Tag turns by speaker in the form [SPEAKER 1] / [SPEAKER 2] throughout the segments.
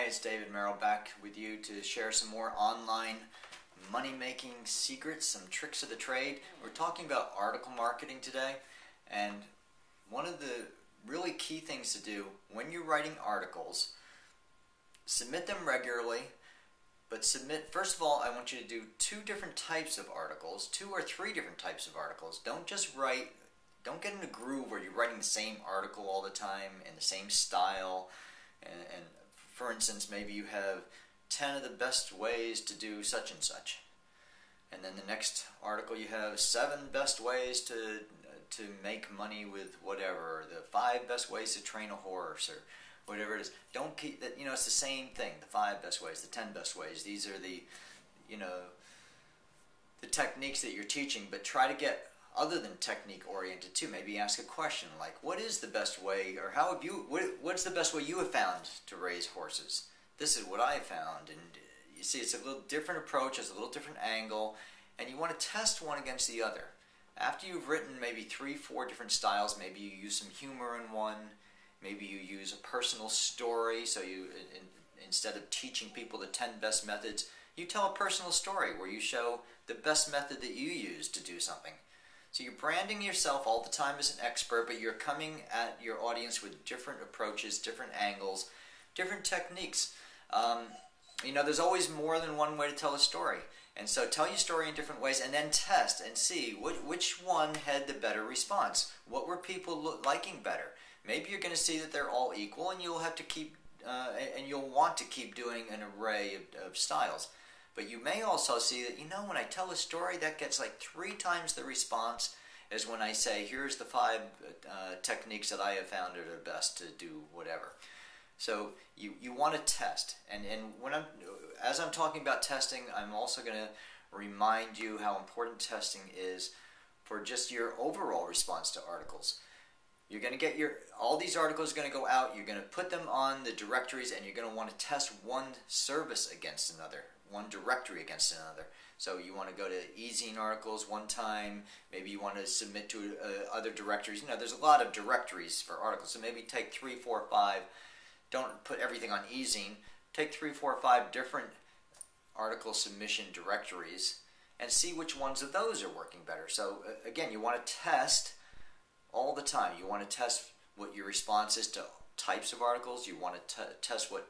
[SPEAKER 1] it's David Merrill back with you to share some more online money-making secrets, some tricks of the trade. We're talking about article marketing today, and one of the really key things to do when you're writing articles, submit them regularly, but first of all, I want you to do two different types of articles, 2 or 3 different types of articles. Don't get in a groove where you're writing the same article all the time in the same style. And for instance, maybe you have 10 of the best ways to do such and such. And then the next article you have 7 best ways to make money with whatever, the 5 best ways to train a horse or whatever it is. Don't keep that, it's the same thing, the 5 best ways, the 10 best ways. These are the techniques that you're teaching, but try to get other than technique oriented too. Maybe ask a question like, what is the best way, or what's the best way you have found to raise horses? This is what I found. And you see, it's a little different approach, it's a little different angle, and you want to test one against the other. After you've written maybe 3, 4 different styles, maybe you use some humor in one, maybe you use a personal story, so instead of teaching people the 10 best methods, you tell a personal story where you show the best method that you use to do something. So you're branding yourself all the time as an expert, but you're coming at your audience with different approaches, different angles, different techniques. There's always more than one way to tell a story. And so tell your story in different ways and then test and see which one had the better response. What were people liking better? Maybe you're going to see that they're all equal, and you'll have to keep, and you'll want to keep doing an array of styles. But you may also see that, when I tell a story, that gets like 3 times the response as when I say, here's the 5 techniques that I have found that are best to do whatever. So you want to test. And as I'm talking about testing, I'm also going to remind you how important testing is for just your overall response to articles. You're going to get all these articles are going to go out, you're going to put them on the directories, and you're going to want to test one service against another, one directory against another. So you want to go to Ezine articles one time, maybe you want to submit to other directories. There's a lot of directories for articles, so maybe take 3, 4, 5. Don't put everything on Ezine. Take 3, 4, 5 different article submission directories and see which ones of those are working better. So again, you want to test all the time. You want to test what your response is to types of articles. You want to test what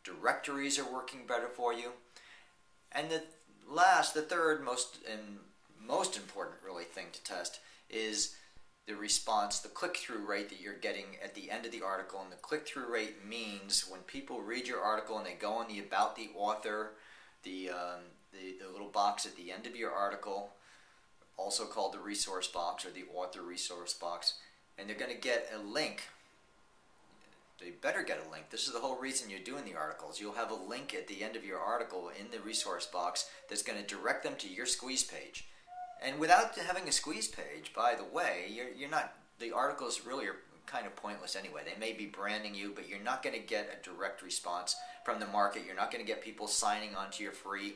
[SPEAKER 1] directories are working better for you. And the third most important really thing to test is the response, the click-through rate that you're getting at the end of the article. And the click-through rate means when people read your article and they go on the About the Author, the little box at the end of your article, also called the resource box or the author resource box, and they're going to get a link. They better get a link. This is the whole reason you're doing the articles. You'll have a link at the end of your article in the resource box that's going to direct them to your squeeze page. And without having a squeeze page, by the way, the articles really are kind of pointless anyway. They may be branding you, but you're not going to get a direct response from the market. You're not going to get people signing onto your free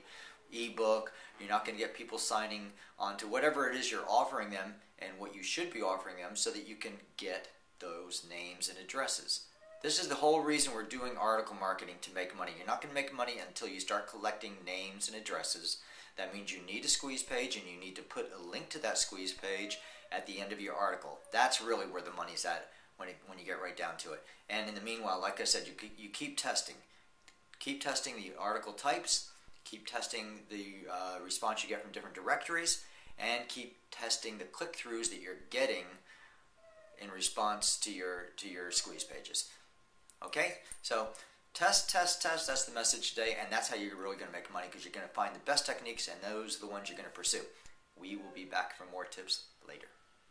[SPEAKER 1] ebook. You're not going to get people signing onto whatever it is you're offering them and what you should be offering them so that you can get those names and addresses. This is the whole reason we're doing article marketing, to make money. You're not going to make money until you start collecting names and addresses. That means you need a squeeze page, and you need to put a link to that squeeze page at the end of your article. That's really where the money's at when you get right down to it. And in the meanwhile, like I said, you keep testing. Keep testing the article types, keep testing the response you get from different directories, and keep testing the click-throughs that you're getting in response to your squeeze pages. Okay? So test, that's the message today, and that's how you're really going to make money, because you're going to find the best techniques, and those are the ones you're going to pursue. We will be back for more tips later.